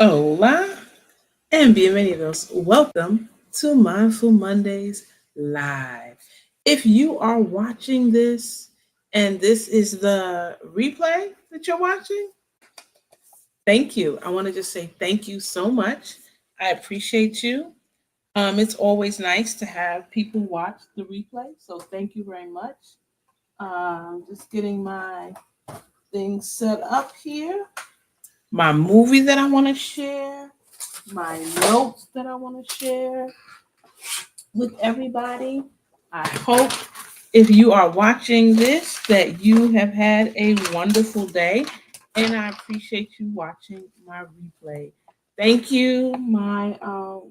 Hola and bienvenidos. Welcome to Mindful Mondays Live. If you are watching this and this is the replay that you're watching, thank you. I want to just say thank you so much. I appreciate you. It's always nice to have people watch the replay, so thank you very much. Just getting my things set up here. My movie that I want to share, my notes that I want to share with everybody. I hope if you are watching this that you have had a wonderful day, and I appreciate you watching my replay. Thank you, my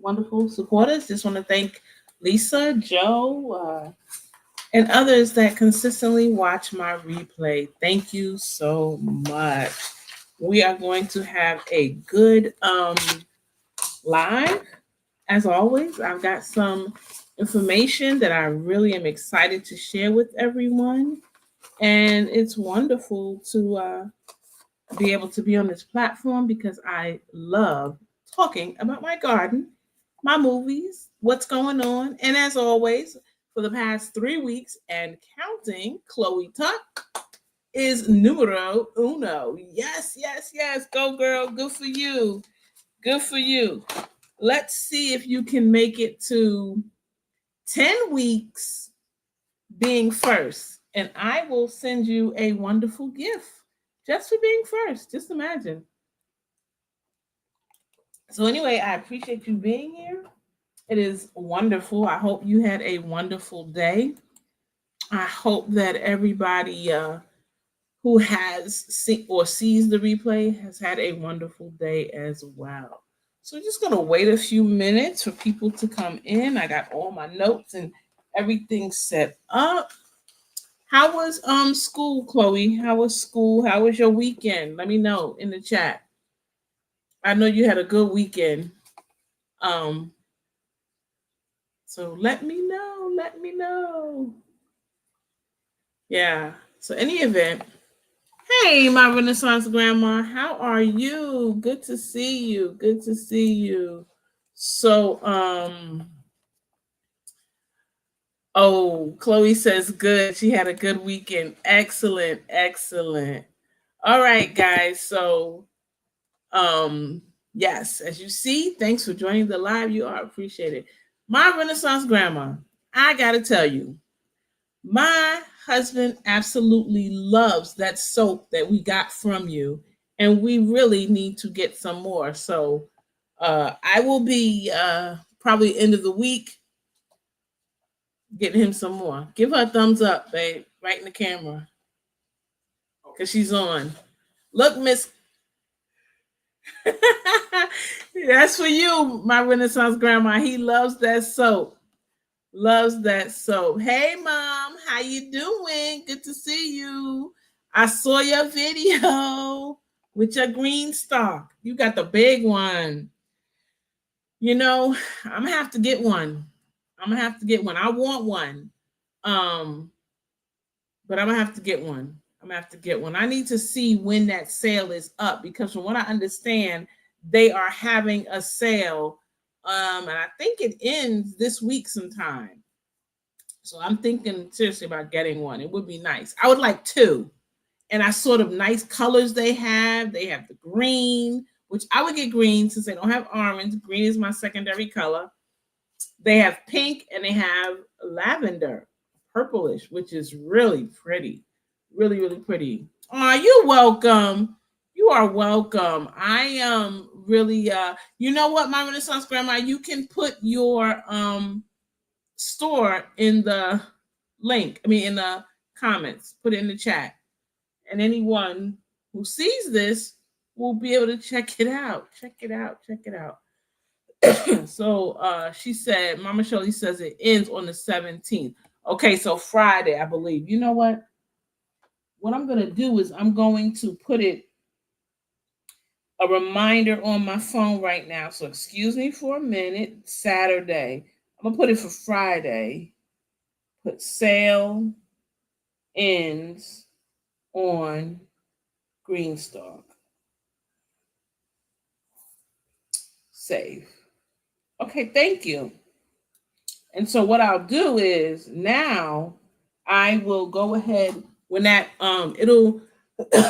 wonderful supporters. Just want to thank Lisa, Joe, and others that consistently watch my replay. Thank you so much. We are going to have a good live. As always, I've got some information that I really am excited to share with everyone. And it's wonderful to be able to be on this platform because I love talking about my garden, my movies, what's going on. And as always, for the past 3 weeks and counting, Chloe Tuck is numero uno. Yes, yes, yes. Go, girl. Good for you. Good for you. Let's see if you can make it to 10 weeks being first, and I will send you a wonderful gift just for being first. Just imagine. So, anyway, I appreciate you being here. It is wonderful. I hope you had a wonderful day. I hope that everybody who has seen or sees the replay has had a wonderful day as well. So we're just gonna wait a few minutes for people to come in. I got all my notes and everything set up. How was school, Chloe? How was school? How was your weekend? Let me know in the chat. I know you had a good weekend. Um, so let me know. Let me know. Yeah. So any event, hey, my Renaissance grandma, how are you? Good to see you. Good to see you. So, oh, Chloe says good. She had a good weekend. Excellent, excellent. All right, guys. So, yes, as you see, thanks for joining the live. You are appreciated. My Renaissance grandma, I gotta tell you, my husband absolutely loves that soap that we got from you, and we really need to get some more. So I will be probably end of the week getting him some more. Give her a thumbs up, babe, right in the camera, because she's on. Look, Miss. That's for you, my Renaissance grandma. He loves that soap. Loves that soap. Hey, mom, how you doing? Good to see you. I saw your video with your green stalk. You got the big one. You know, I'm gonna have to get one. I'm gonna have to get one. I want one. Um, but I'm gonna have to get one. I'm gonna have to get one. I need to see when that sale is up because from what I understand, they are having a sale. And I think it ends this week sometime. So I'm thinking seriously about getting one. It would be nice. I would like two. And I sort of nice colors they have. They have the green, which I would get green since they don't have orange. Green is my secondary color. They have pink and they have lavender, purplish, which is really pretty. Really, really pretty. Oh, you're welcome. You are welcome. I am really you know what, my Renaissance grandma, you can put your store in the link. I mean, in the comments, put it in the chat. And anyone who sees this will be able to check it out. Check it out. Check it out. So she said, Mama Shirley says it ends on the 17th. Okay, so Friday, I believe. You know what? What I'm going to do is I'm going to put it a reminder on my phone right now. So excuse me for a minute. Saturday. I'm going to put it for Friday. Put sale ends on Greenstock. Save. Okay, thank you. And so what I'll do is now I will go ahead when that it'll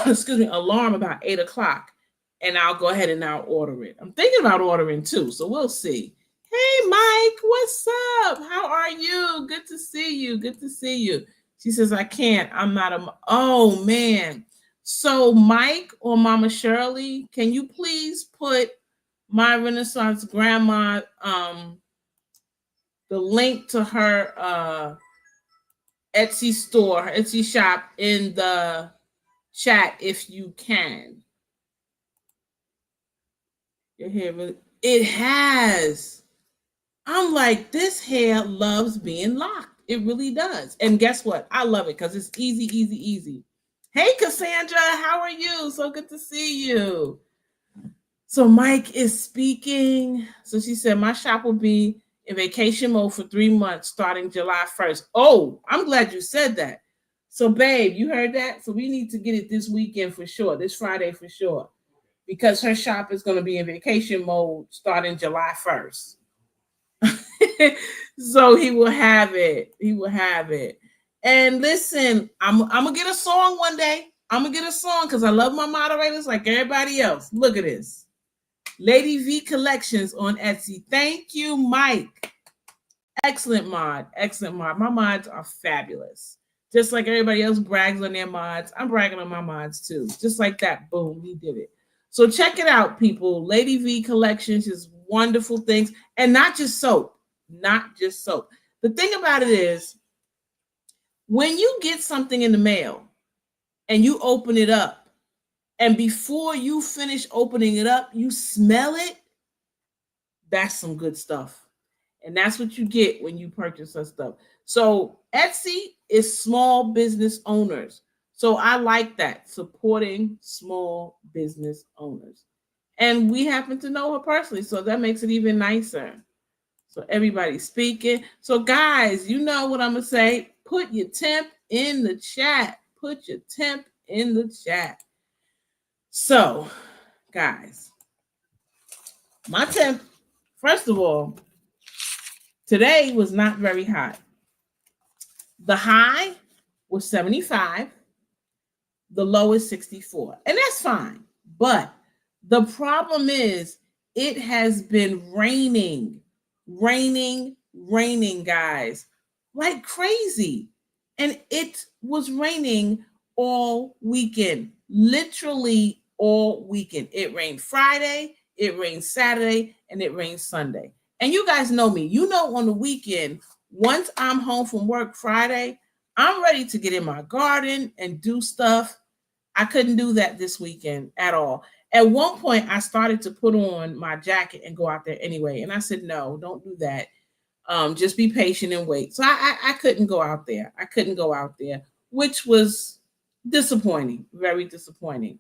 excuse me, alarm about 8 o'clock, and I'll go ahead and I'll order it. I'm thinking about ordering too, so we'll see. Hey Mike, what's up? How are you? Good to see you. Good to see you. She says, I can't. I'm not a oh man. So Mike or Mama Shirley, can you please put my Renaissance grandma the link to her Etsy store, her Etsy shop in the chat if you can. Your hair really, it has. I'm like, this hair loves being locked. It really does. And guess what? I love it because it's easy, easy, easy. Hey, Cassandra, how are you? So good to see you. So Mike is speaking. So she said, my shop will be in vacation mode for 3 months starting July 1st. Oh, I'm glad you said that. So babe, you heard that? So we need to get it this weekend for sure, this Friday for sure, because her shop is going to be in vacation mode starting July 1st. So he will have it. He will have it. And listen, I'm going to get a song one day. I'm going to get a song because I love my moderators like everybody else. Look at this. Lady V Collections on Etsy. Thank you, Mike. Excellent mod. Excellent mod. My mods are fabulous. Just like everybody else brags on their mods, I'm bragging on my mods too. Just like that. Boom, we did it. So check it out, people. Lady V Collections is wonderful things. And not just soap. Not just soap. The thing about it is, when you get something in the mail and you open it up, and before you finish opening it up, you smell it, that's some good stuff. And that's what you get when you purchase that stuff. So Etsy is small business owners. So I like that, supporting small business owners. And we happen to know her personally, so that makes it even nicer. So everybody's speaking. So guys, you know what I'm going to say. Put your temp in the chat. Put your temp in the chat. So, guys, my temp, first of all, today was not very hot. The high was 75. The low is 64. And that's fine. But the problem is it has been raining, guys, like crazy. And it was raining all weekend, literally all weekend. It rained Friday, it rained Saturday, and it rained Sunday. And you guys know me. You know, on the weekend, once I'm home from work Friday, I'm ready to get in my garden and do stuff. I couldn't do that this weekend at all. At one point, I started to put on my jacket and go out there anyway. And I said, no, don't do that. Just be patient and wait. So I couldn't go out there. I couldn't go out there, which was disappointing, very disappointing.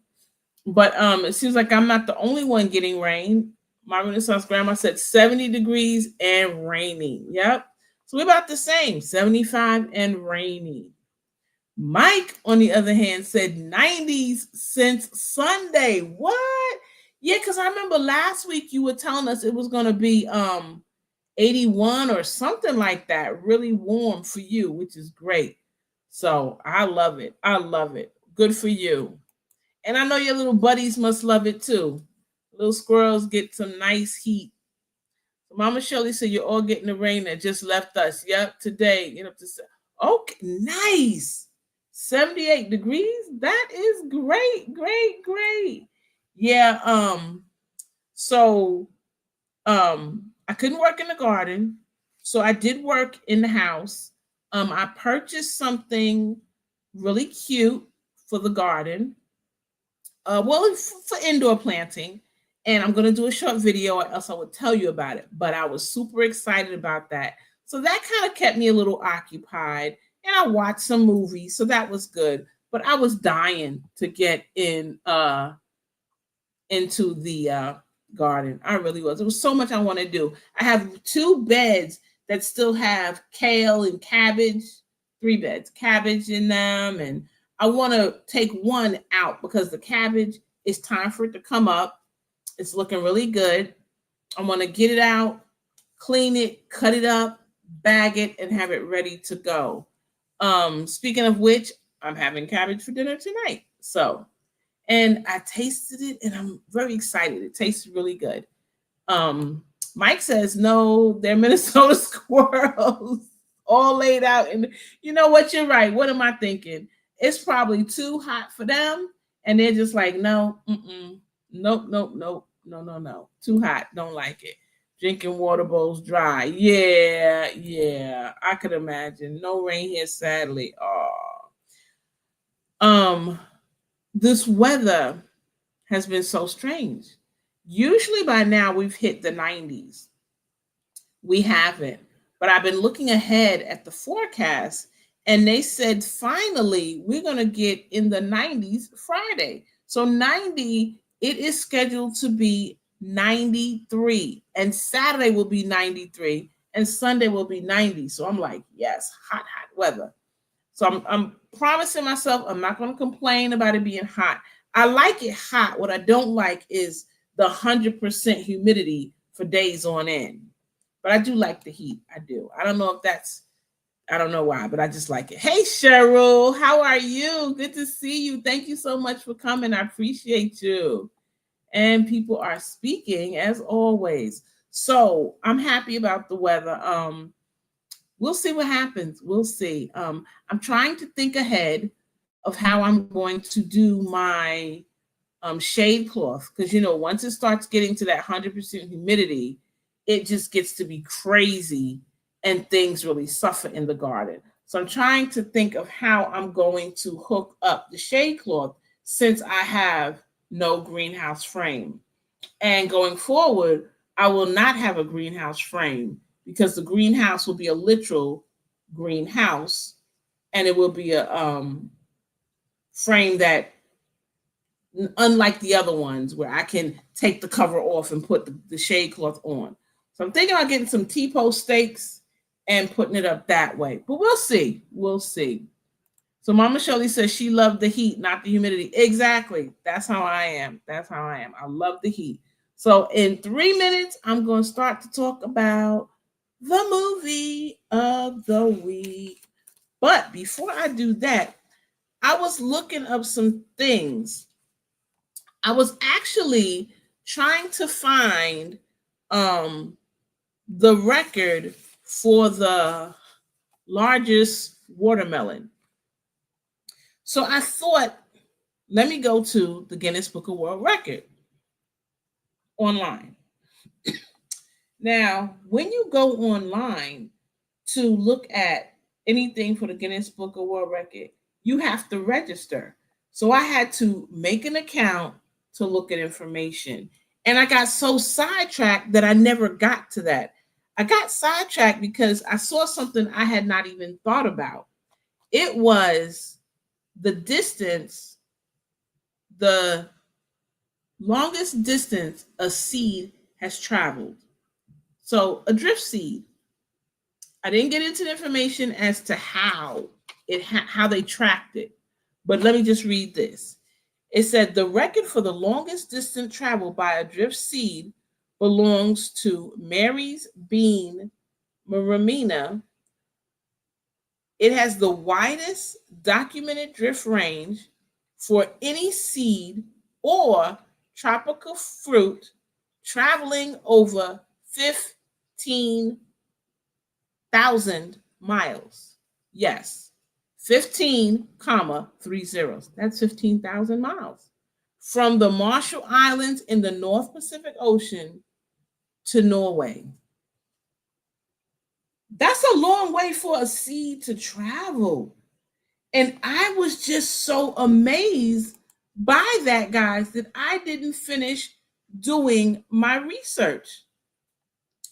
But it seems like I'm not the only one getting rain. My Renaissance grandma said 70 degrees and rainy. Yep. So we're about the same, 75 and rainy. Mike, on the other hand, said 90s since Sunday. What? Yeah, because I remember last week you were telling us it was going to be 81 or something like that. Really warm for you, which is great. So I love it. I love it. Good for you. And I know your little buddies must love it too. Little squirrels get some nice heat. So Mama Shirley said you're all getting the rain that just left us. Yep, today. You know, okay, nice. 78 degrees. That is great, great, great. Yeah. So I couldn't work in the garden. So I did work in the house. I purchased something really cute for the garden. Well, for indoor planting, and I'm going to do a short video or else I would tell you about it, but I was super excited about that. So that kind of kept me a little occupied, and I watched some movies, so that was good, but I was dying to get into the garden. I really was. There was so much I want to do. I have 2 beds that still have kale and cabbage, 3 beds, cabbage in them, and I want to take one out because the cabbage, it's time for it to come up. It's looking really good. I want to get it out, clean it, cut it up, bag it, and have it ready to go. Speaking of which, I'm having cabbage for dinner tonight. So, and I tasted it and I'm very excited. It tastes really good. Mike says, no, they're Minnesota squirrels all laid out. And you know what? You're right. What am I thinking? It's probably too hot for them. And they're just like, no, nope, nope, nope, no, no, no. Too hot. Don't like it. Drinking water bowls dry. Yeah. I could imagine. No rain here, sadly. This weather has been so strange. Usually by now we've hit the 90s. We haven't. But I've been looking ahead at the forecast and they said finally we're going to get in the 90s Friday. So 90, it is scheduled to be 93 and Saturday will be 93 and Sunday will be 90. So I'm like, yes, hot weather. So I'm promising myself I'm not going to complain about it being hot. I like it hot. What I don't like is the 100% humidity for days on end. But I do like the heat. I do. I don't know if that's, I don't know why, but I just like it. Hey, Cheryl, how are you? Good to see you. Thank you so much for coming. I appreciate you. And people are speaking as always. So I'm happy about the weather. We'll see what happens. We'll see. I'm trying to think ahead of how I'm going to do my shade cloth. Because, you know, once it starts getting to that 100% humidity, it just gets to be crazy and things really suffer in the garden. So I'm trying to think of how I'm going to hook up the shade cloth since I have no greenhouse frame. And going forward, I will not have a greenhouse frame because the greenhouse will be a literal greenhouse and it will be a frame that, unlike the other ones where I can take the cover off and put the shade cloth on. So I'm thinking about getting some T-post stakes and putting it up that way. But we'll see. We'll see. So Mama Shirley says she loved the heat, not the humidity. Exactly. That's how I am. That's how I am. I love the heat. So in 3 minutes, I'm going to start to talk about the movie of the week. But before I do that, I was looking up some things. I was actually trying to find the record for the largest watermelon. So I thought, let me go to the Guinness Book of World Record online. Now, when you go online to look at anything for the Guinness Book of World Record, you have to register. So I had to make an account to look at information. And I got so sidetracked that I never got to that. I got sidetracked because I saw something I had not even thought about. It was the distance, the longest distance a seed has traveled. So a drift seed. I didn't get into the information as to how they tracked it, but let me just read this. It said the record for the longest distance traveled by a drift seed belongs to Mary's Bean Maramina. It has the widest documented drift range for any seed or tropical fruit traveling over 15,000 miles. Yes, 15, 3 zeros. That's 15,000 miles. From the Marshall Islands in the North Pacific Ocean to Norway. That's a long way for a seed to travel. And I was just so amazed by that, guys, that I didn't finish doing my research.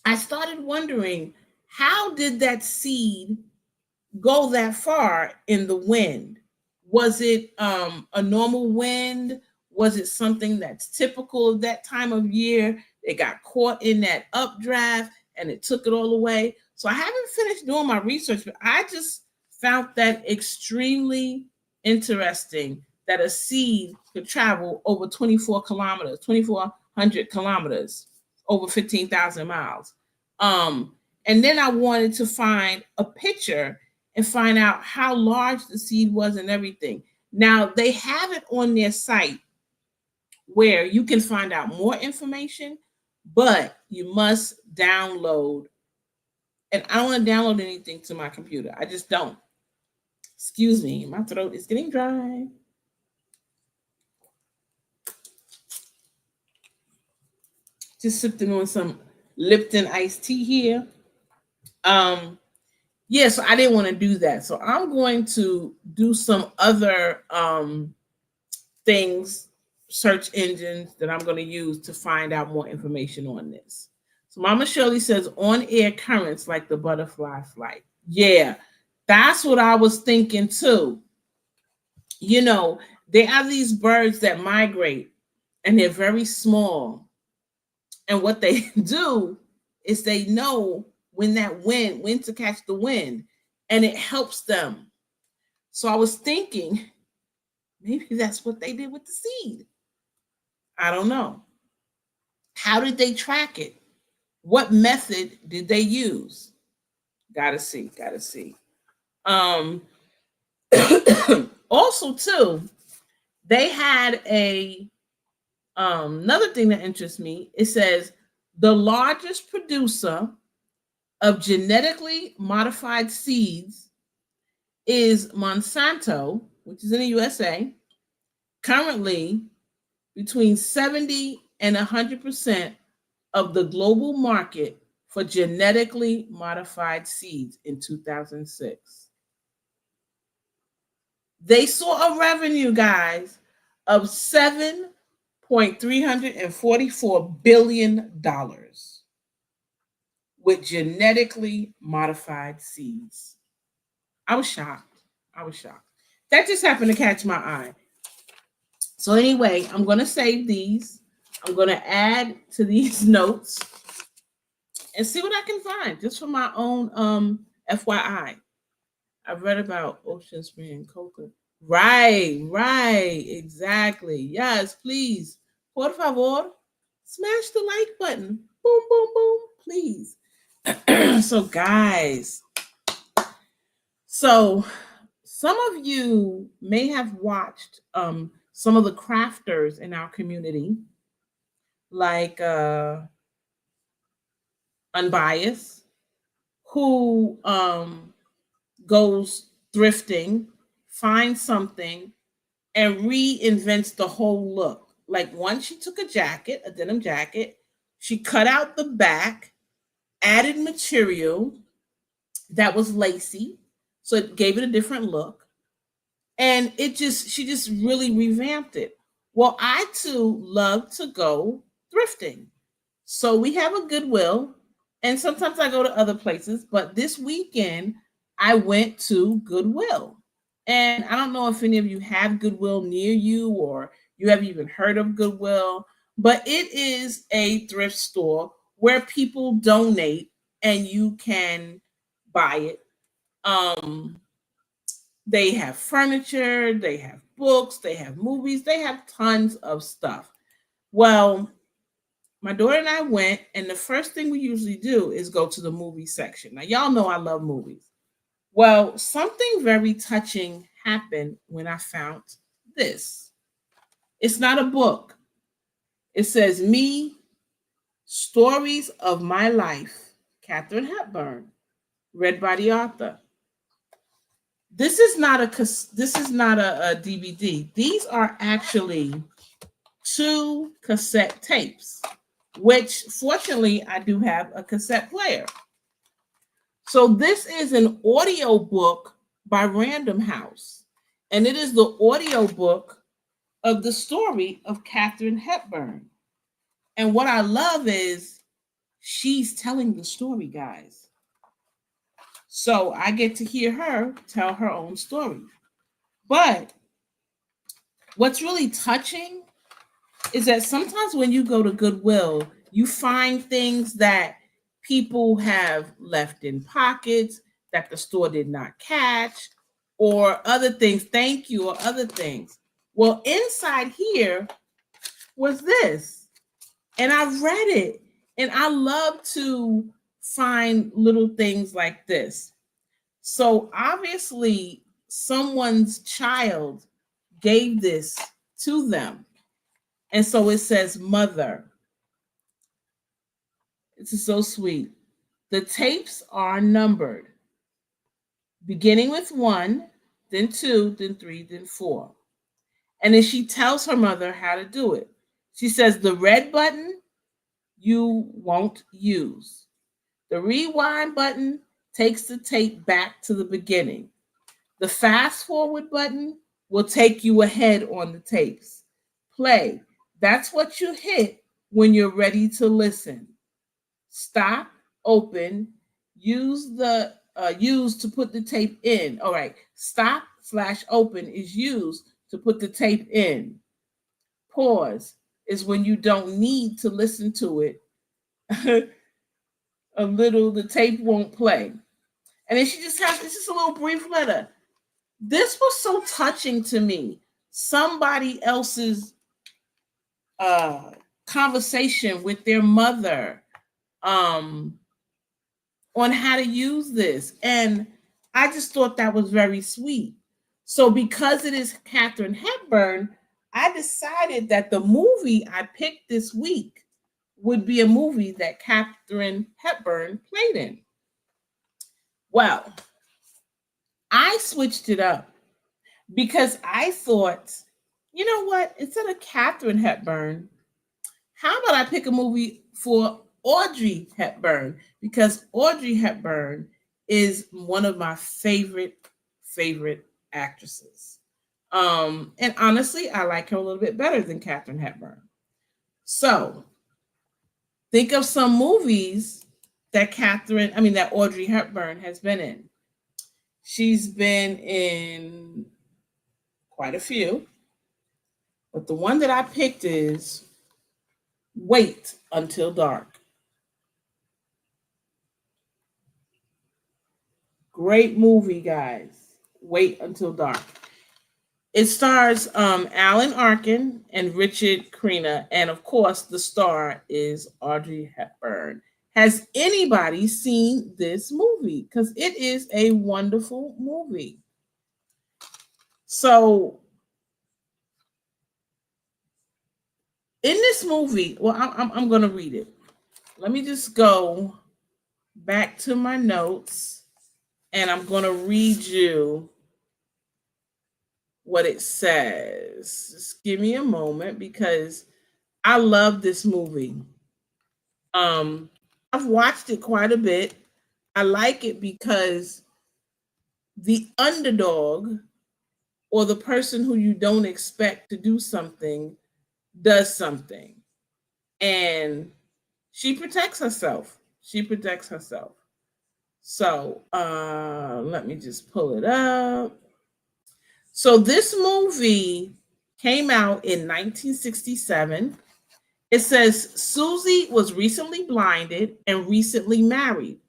I started wondering, how did that seed go that far in the wind? Was it a normal wind? Was it something that's typical of that time of year? It got caught in that updraft and it took it all away. So I haven't finished doing my research, but I just found that extremely interesting that a seed could travel over 2,400 kilometers over 15,000 miles. And then I wanted to find a picture and find out how large the seed was and everything. Now they have it on their site where you can find out more information, but you must download. And I don't want to download anything to my computer. I just don't. Excuse me, my throat is getting dry. Just sipping on some Lipton iced tea here. Yeah, so I didn't want to do that. So I'm going to do some other things, search engines that I'm going to use to find out more information on this. So Mama Shirley says on air currents like the butterfly flight. Yeah, that's what I was thinking too. You know, there are these birds that migrate and they're very small. And what they do is they know when to catch the wind, and it helps them. So I was thinking, maybe that's what they did with the seed. I don't know. How did they track it? What method did they use? Gotta see. Also, too, they had another thing that interests me. It says the largest producer of genetically modified seeds is Monsanto, which is in the USA. Currently, between 70 and 100% of the global market for genetically modified seeds in 2006. They saw a revenue, guys, of $7.344 billion with genetically modified seeds. I was shocked. That just happened to catch my eye. So anyway, I'm going to save these. I'm going to add to these notes and see what I can find just for my own FYI. I've read about Ocean Spray and coca. Right, exactly. Yes, please. Por favor, smash the like button. Boom, boom, boom, please. So guys, so some of you may have watched some of the crafters in our community, like Unbiased, who goes thrifting, finds something, and reinvents the whole look. Like once she took a jacket, a denim jacket, she cut out the back, added material that was lacy, so it gave it a different look. And she just really revamped it. Well, I too love to go thrifting. So we have a Goodwill, and sometimes I go to other places, but this weekend I went to Goodwill. And I don't know if any of you have Goodwill near you or you have even heard of Goodwill, but it is a thrift store where people donate and you can buy it. They have furniture, they have books, they have movies, they have tons of stuff. Well, my daughter and I went, and the first thing we usually do is go to the movie section. Now, y'all know I love movies. Well, something very touching happened when I found this. It's not a book. It says, Me, Stories of My Life, Katharine Hepburn, read by the author. This is not a DVD. These are actually 2 cassette tapes, which fortunately I do have a cassette player. So this is an audio book by Random House, and it is the audio book of the story of Katharine Hepburn. And what I love is she's telling the story, guys. So I get to hear her tell her own story. But what's really touching is that sometimes when you go to Goodwill, you find things that people have left in pockets that the store did not catch, or other things, thank you, or other things. Well, inside here was this, and I read it, And I love to find little things like this. So obviously, someone's child gave this to them. And so it says, Mother. This is so sweet. The tapes are numbered, beginning with 1, then 2, then 3, then 4. And then she tells her mother how to do it. She says, the red button you won't use. The rewind button takes the tape back to the beginning. The fast forward button will take you ahead on the tapes. Play. That's what you hit when you're ready to listen. Stop, open, use to put the tape in. All right. Stop/open is used to put the tape in. Pause is when you don't need to listen to it. A little, the tape won't play. And then she just has this is a little brief letter. This was so touching to me. Somebody else's conversation with their mother on how to use this. And I just thought that was very sweet. So because it is Katharine Hepburn, I decided that the movie I picked this week would be a movie that Katharine Hepburn played in. Well, I switched it up because I thought, you know what? Instead of Katharine Hepburn, how about I pick a movie for Audrey Hepburn? Because Audrey Hepburn is one of my favorite actresses. And honestly, I like her a little bit better than Katharine Hepburn. So think of some movies that Audrey Hepburn has been in. She's been in quite a few, but the one that I picked is Wait Until Dark. Great movie, guys. Wait Until Dark. It stars Alan Arkin and Richard Crenna, and of course, the star is Audrey Hepburn. Has anybody seen this movie? Because it is a wonderful movie. So, in this movie, well, I'm going to read it. Let me just go back to my notes, and I'm going to read you what it says. Just give me a moment because I love this movie. I've watched it quite a bit. I like it because the underdog or the person who you don't expect to do something does something. And she protects herself. So let me just pull it up. So this movie came out in 1967. It says Susie was recently blinded and recently married.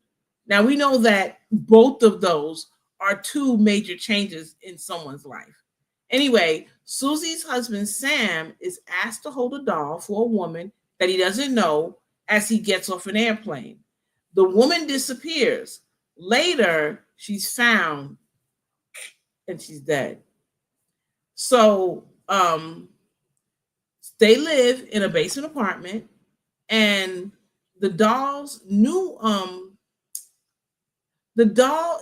Now we know that both of those are two major changes in someone's life. Anyway, Susie's husband Sam is asked to hold a doll for a woman that he doesn't know as he gets off an airplane. The woman disappears. Later, she's found and she's dead. So they live in a basement apartment, and the doll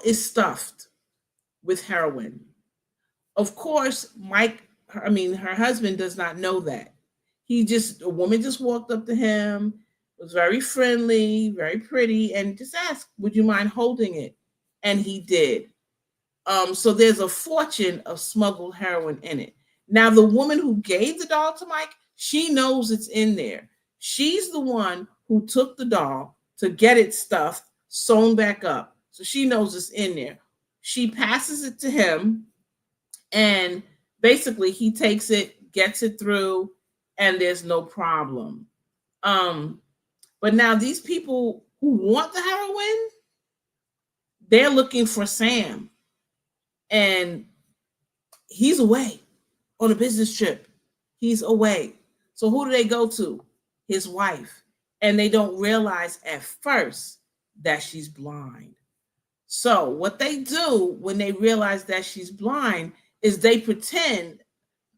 is stuffed with heroin. Of course, her husband does not know that. A woman just walked up to him, was very friendly, very pretty, and just asked, would you mind holding it? And he did. So there's a fortune of smuggled heroin in it. Now, the woman who gave the doll to Mike, she knows it's in there. She's the one who took the doll to get it stuffed, sewn back up. So she knows it's in there. She passes it to him, and basically he takes it, gets it through, and there's no problem. But now these people who want the heroin, they're looking for Sam. And he's away on a business trip. He's away. So who do they go to? His wife. and they don't realize at first that she's blind. So what they do when they realize that she's blind is they pretend,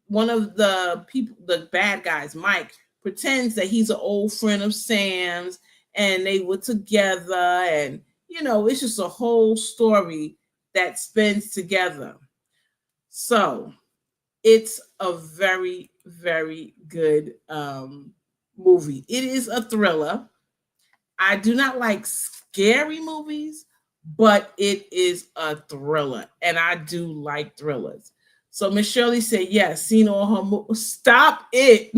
one of the people, the bad guys, Mike, pretends that he's an old friend of Sam's and they were together. And, it's just a whole story that spins together. So it's a very, very good movie. It is a thriller. I do not like scary movies, but it is a thriller, and I do like thrillers. So Miss Shirley said, yes, seen all her movies. Stop it.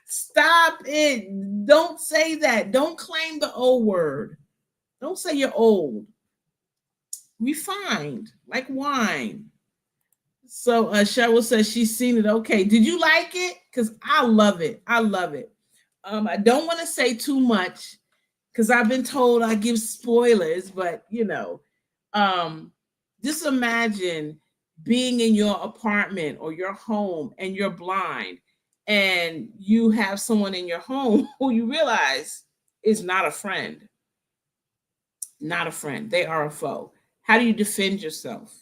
Stop it. Don't say that. Don't claim the old word. Don't say you're old. Refined, like wine. So Cheryl says she's seen it. Okay. Did you like it? Because I love it. I love it. I don't want to say too much because I've been told I give spoilers, but just imagine being in your apartment or your home and you're blind and you have someone in your home who you realize is not a friend. Not a friend. They are a foe. How do you defend yourself?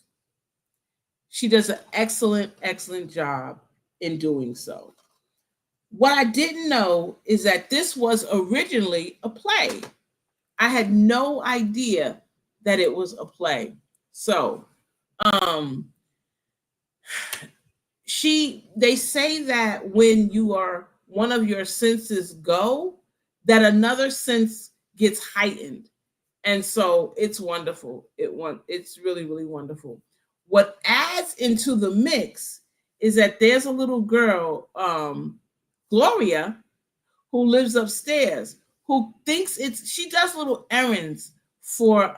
She does an excellent, excellent job in doing so. What I didn't know is that this was originally a play. I had no idea that it was a play. So, they say that when you are one of your senses go, that another sense gets heightened. And so it's wonderful. It's really, really wonderful. What adds into the mix is that there's a little girl, Gloria, who lives upstairs, who thinks she does little errands for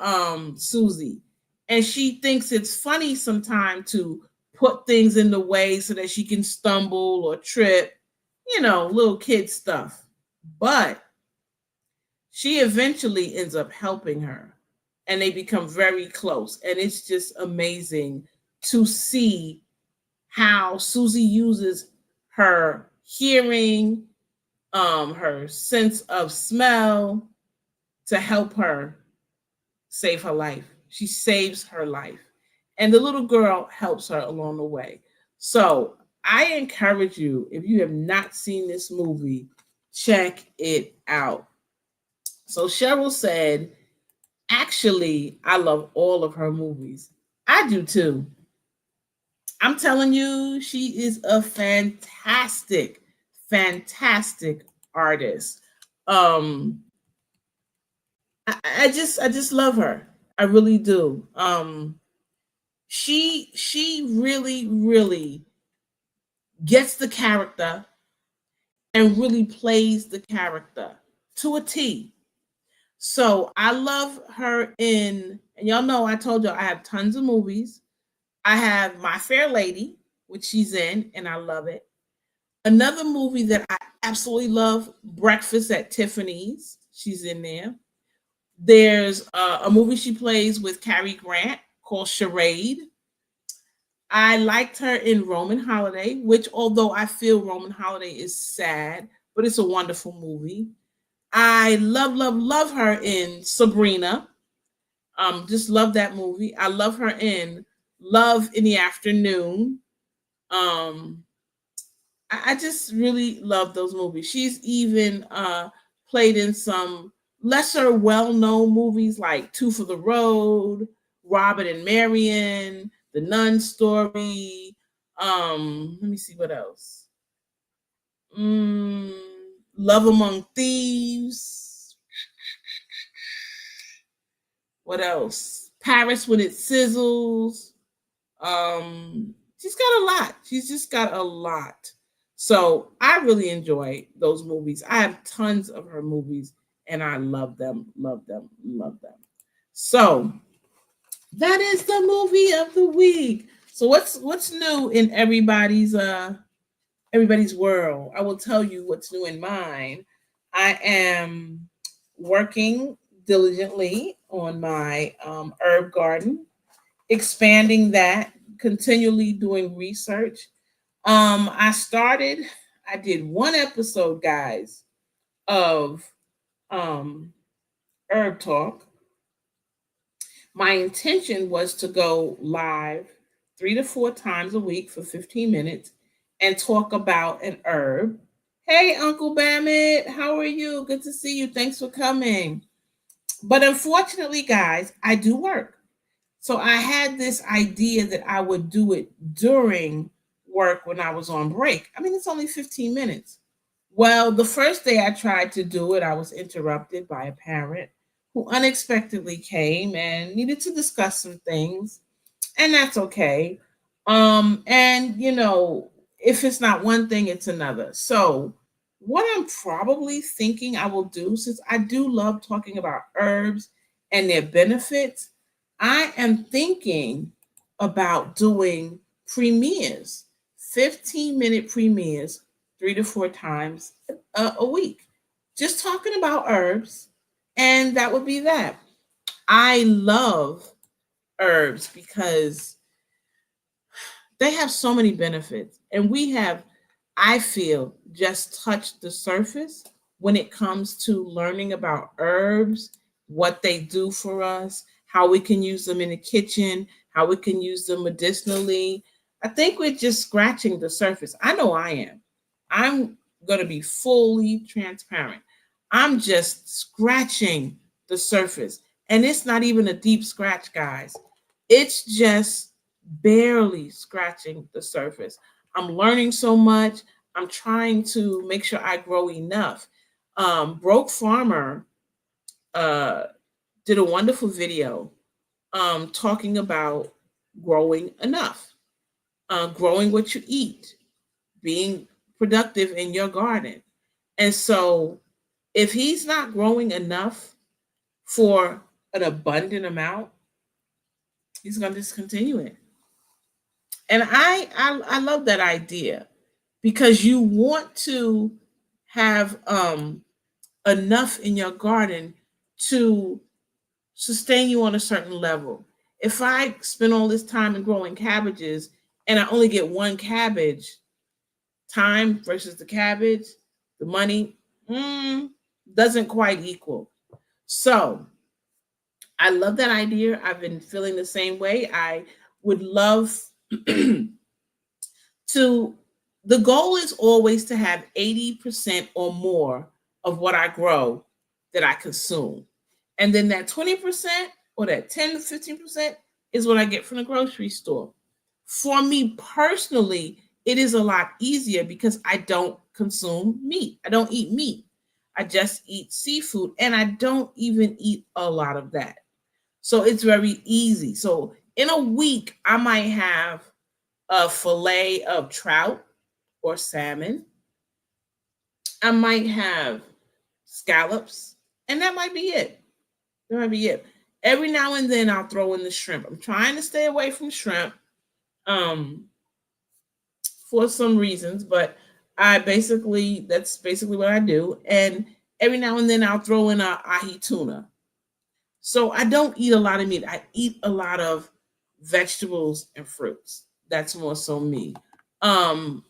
Susie. And she thinks it's funny sometimes to put things in the way so that she can stumble or trip, little kid stuff. But she eventually ends up helping her and they become very close. And it's just amazing to see how Susie uses her hearing, her sense of smell to help her save her life. She saves her life. And the little girl helps her along the way. So I encourage you, if you have not seen this movie, check it out. So Cheryl said, actually, I love all of her movies. I do too. I'm telling you, she is a fantastic, fantastic artist. I just love her. I really do. She really, really gets the character and really plays the character to a T. So I love her in, and y'all know I told you I have tons of movies. I have My Fair Lady, which she's in, and I love it. Another movie that I absolutely love, Breakfast at Tiffany's. She's in there. There's a movie she plays with Cary Grant called Charade. I liked her in Roman Holiday, which although I feel Roman Holiday is sad, but it's a wonderful movie. I love, love, love her in Sabrina. Just love that movie. I love her in Love in the Afternoon. I just really love those movies. She's even played in some lesser well-known movies like Two for the Road, Robert and Marion, The Nun Story. Let me see what else. Love Among Thieves. What else? Paris When It Sizzles. She's got a lot. She's just got a lot. So I really enjoy those movies. I have tons of her movies and I love them, love them, love them. So that is the movie of the week. So what's new in everybody's world? I will tell you what's new in mine. I am working diligently on my herb garden, expanding that, continually doing research. I did one episode, guys, of Herb Talk. My intention was to go live 3 to 4 times a week for 15 minutes and talk about an herb. Hey, Uncle Bammit, how are you? Good to see you. Thanks for coming. But unfortunately, guys, I do work. So I had this idea that I would do it during work when I was on break. I mean, it's only 15 minutes. Well, the first day I tried to do it, I was interrupted by a parent who unexpectedly came and needed to discuss some things, and that's okay. And if it's not one thing, it's another. So, what I'm probably thinking I will do, since I do love talking about herbs and their benefits, I am thinking about doing premieres, 15-minute premieres, 3 to 4 times a week, just talking about herbs. And that would be that. I love herbs because they have so many benefits. And we have, I feel, just touched the surface when it comes to learning about herbs, what they do for us, how we can use them in the kitchen, how we can use them medicinally. I think we're just scratching the surface. I know I am. I'm going to be fully transparent. I'm just scratching the surface. And it's not even a deep scratch, guys. It's just barely scratching the surface. I'm learning so much. I'm trying to make sure I grow enough. Broke Farmer uh, did a wonderful video talking about growing enough, growing what you eat, being productive in your garden. And so, if he's not growing enough for an abundant amount, he's going to discontinue it. And I love that idea because you want to have enough in your garden to sustain you on a certain level. If I spend all this time in growing cabbages and I only get one cabbage, time versus the cabbage, the money doesn't quite equal. So I love that idea. I've been feeling the same way. I would love to, the goal is always to have 80% or more of what I grow that I consume. And then that 20% or that 10 to 15% is what I get from the grocery store. For me personally, it is a lot easier because I don't consume meat. I don't eat meat. I just eat seafood, and I don't even eat a lot of that. So it's very easy. So in a week, I might have a fillet of trout or salmon. I might have scallops, and that might be it. That might be it. Every now and then I'll throw in the shrimp. I'm trying to stay away from shrimp for some reasons, but that's basically what I do. And every now and then I'll throw in a ahi tuna. So I don't eat a lot of meat. I eat a lot of vegetables and fruits. That's more so me. And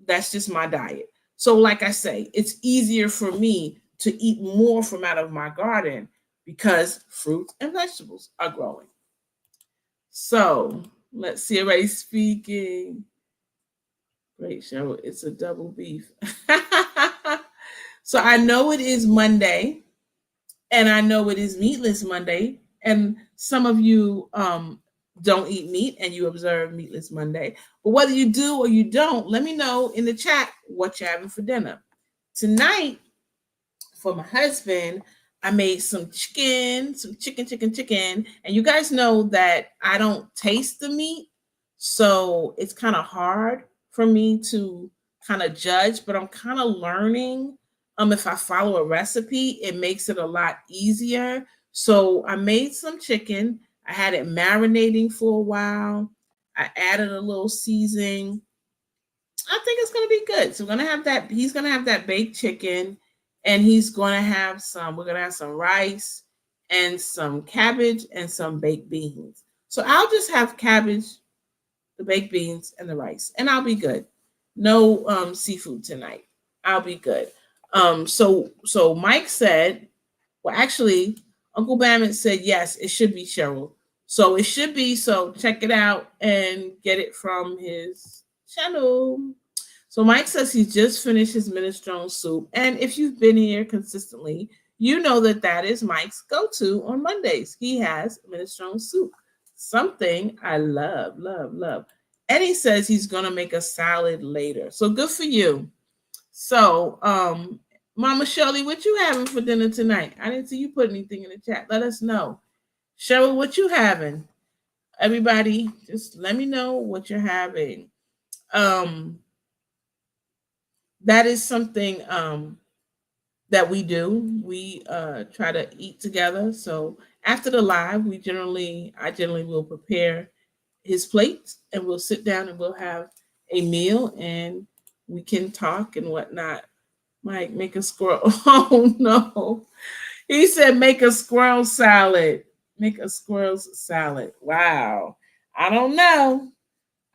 that's just my diet. So like I say, it's easier for me to eat more from out of my garden because fruits and vegetables are growing. So let's see, everybody speaking. Great show. It's a double beef. So I know it is Monday, and I know it is Meatless Monday, and some of you don't eat meat and you observe Meatless Monday. But whether you do or you don't, let me know in the chat what you're having for dinner. Tonight, for my husband, I made some chicken. And you guys know that I don't taste the meat, so it's kind of hard for me to kind of judge, but I'm kind of learning. If I follow a recipe, it makes it a lot easier. So I made some chicken. I had it marinating for a while. I added a little seasoning. I think it's going to be good. So we're going to have that. He's going to have that baked chicken, and we're going to have some rice and some cabbage and some baked beans. So I'll just have cabbage, the baked beans, and the rice, and I'll be good. No seafood tonight. I'll be good. So Mike said, well, actually, Uncle Bammett said yes, it should be Cheryl. So it should be. So check it out and get it from his channel. So Mike says he just finished his minestrone soup, and if you've been here consistently, you know that that is Mike's go-to on Mondays. He has minestrone soup, something I love, love, love. And he says he's gonna make a salad later. So good for you. So, Mama Shirley, what you having for dinner tonight? I didn't see you put anything in the chat. Let us know. Cheryl, what you having? Everybody, just let me know what you're having. Um, that is something that we do. We try to eat together. So after the live, I generally will prepare his plate and we'll sit down and we'll have a meal and we can talk and whatnot. Mike, make a squirrel. Oh no. He said make a squirrel salad. Make a squirrel's salad. Wow. I don't know.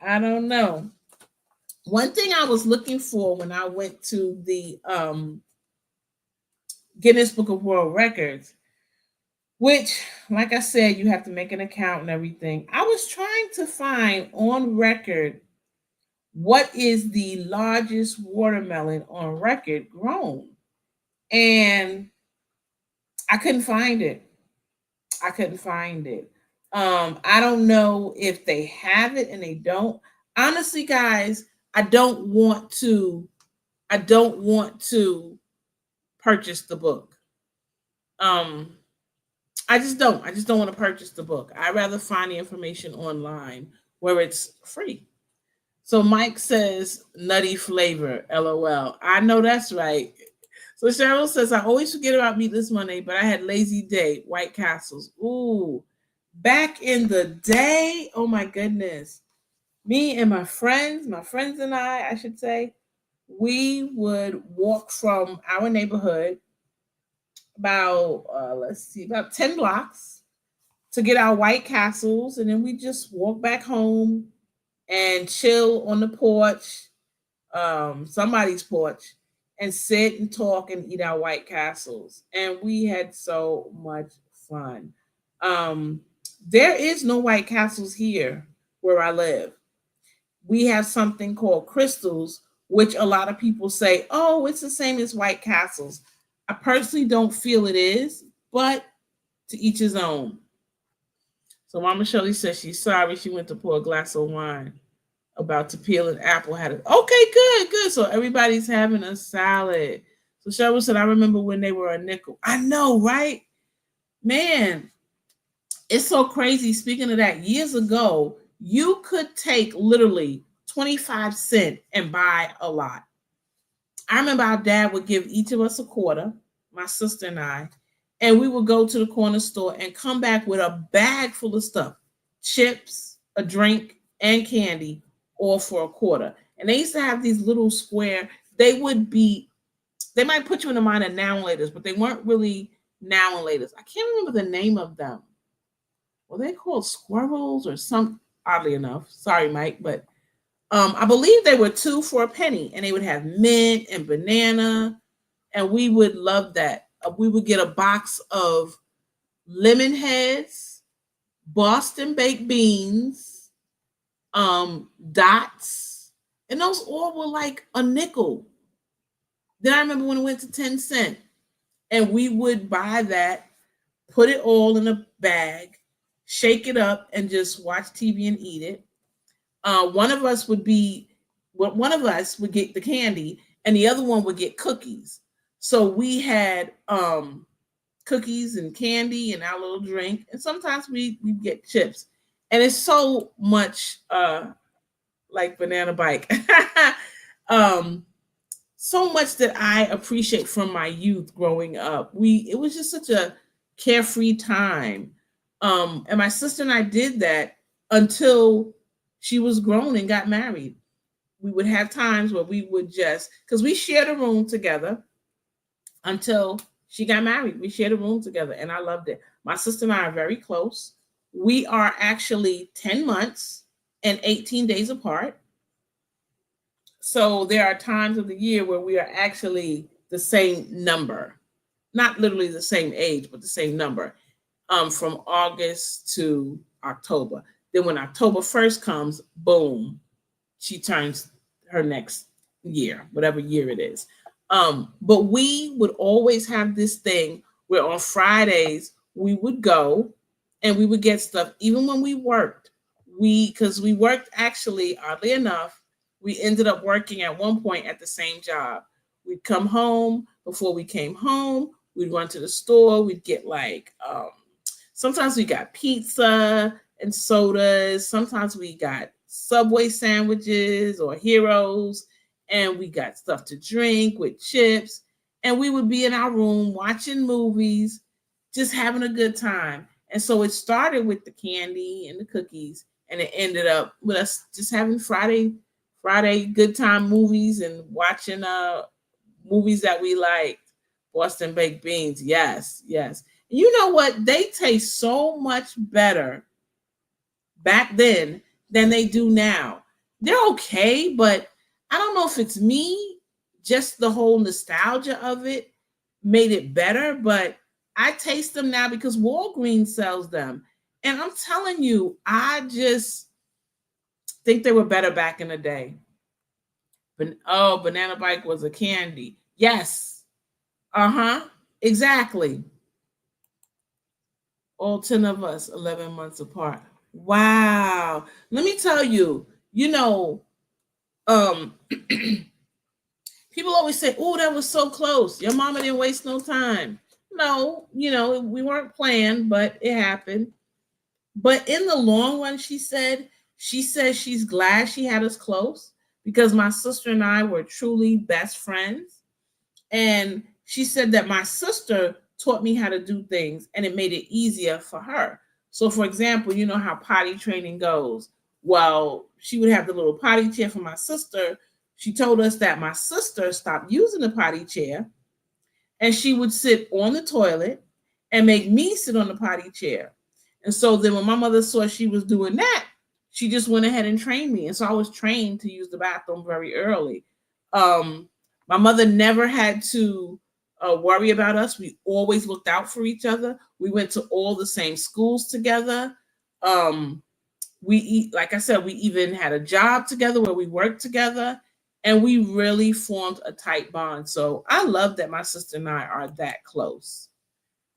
I don't know. One thing I was looking for when I went to the Guinness Book of World Records, which, like I said, you have to make an account and everything. I was trying to find on record what is the largest watermelon on record grown, and I couldn't find it. I couldn't find it. I don't know if they have it and they don't. Honestly, guys, I don't want to. I don't want to purchase the book. Um, I just don't. I just don't want to purchase the book. I'd rather find the information online where it's free. So Mike says nutty flavor, LOL. I know that's right. So Cheryl says, I always forget about Meatless Monday, but I had Lazy Day, White Castles. Ooh, back in the day, oh my goodness. Me and my friends and I should say, we would walk from our neighborhood about, about 10 blocks to get our White Castles. And then we just walk back home and chill on the porch, somebody's porch, and sit and talk and eat our White Castles. And we had so much fun. There is no White Castles here where I live. We have something called Crystals, which a lot of people say, oh, it's the same as White Castles. I personally don't feel it is, but to each his own. So Mama Shirley says she's sorry she went to pour a glass of wine. About to peel an apple. Had it. Okay, good. So everybody's having a salad. So Cheryl said, I remember when they were a nickel. I know, right? Man, it's so crazy. Speaking of that, years ago, you could take literally 25 cents and buy a lot. I remember our dad would give each of us a quarter, my sister and I, and we would go to the corner store and come back with a bag full of stuff, chips, a drink, and candy, all for a quarter. And they used to have these little square, they might put you in the mind of now and laters, but they weren't really now and laters. I can't remember the name of them. Were they called squirrels or some, oddly enough? Sorry, Mike, but I believe they were 2 for a penny, and they would have mint and banana, and we would love that. We would get a box of lemon heads, Boston baked beans, dots, and those all were like a nickel. Then I remember when it went to 10 cents, and we would buy that, put it all in a bag, shake it up, and just watch TV and eat it. One of us would get the candy, and the other one would get cookies. So we had cookies and candy and our little drink, and sometimes we get chips. And it's so much like Banana Bike. So much that I appreciate from my youth growing up. It was just such a carefree time. And my sister and I did that until she was grown and got married. We would have times where we would because we shared a room together until she got married. We shared a room together and I loved it. My sister and I are very close. We are actually 10 months and 18 days apart. So there are times of the year where we are actually the same number, not literally the same age, but the same number, from August to October. Then when October 1st comes, boom, she turns her next year, whatever year it is. But we would always have this thing where on Fridays we would go and we would get stuff, even when we worked. Because we worked, actually, oddly enough, we ended up working at one point at the same job. We'd come home. Before we came home, we'd run to the store. We'd get like, sometimes we got pizza and sodas. Sometimes we got Subway sandwiches or Heroes, and we got stuff to drink with chips. And we would be in our room watching movies, just having a good time. And so it started with the candy and the cookies, and it ended up with us just having Friday good time movies and watching movies that we liked. Boston baked beans, yes, yes. You know what? They taste so much better back then than they do now. They're okay, but I don't know if it's me, just the whole nostalgia of it made it better, but I taste them now because Walgreens sells them. And I'm telling you, I just think they were better back in the day. But oh, Banana Bike was a candy. Yes. Uh-huh. Exactly. All 10 of us, 11 months apart. Wow. Let me tell you, people always say, oh, that was so close. Your mama didn't waste no time. No, we weren't planned, but it happened. But in the long run, she says she's glad she had us close because my sister and I were truly best friends. And she said that my sister taught me how to do things and it made it easier for her. So, for example, you know how potty training goes. Well, she would have the little potty chair for my sister. She told us that my sister stopped using the potty chair and she would sit on the toilet and make me sit on the potty chair. And so then when my mother saw she was doing that, she just went ahead and trained me. And so I was trained to use the bathroom very early. My mother never had to worry about us. We always looked out for each other. We went to all the same schools together. Like I said, we even had a job together where we worked together, and we really formed a tight bond. So I love that my sister and I are that close.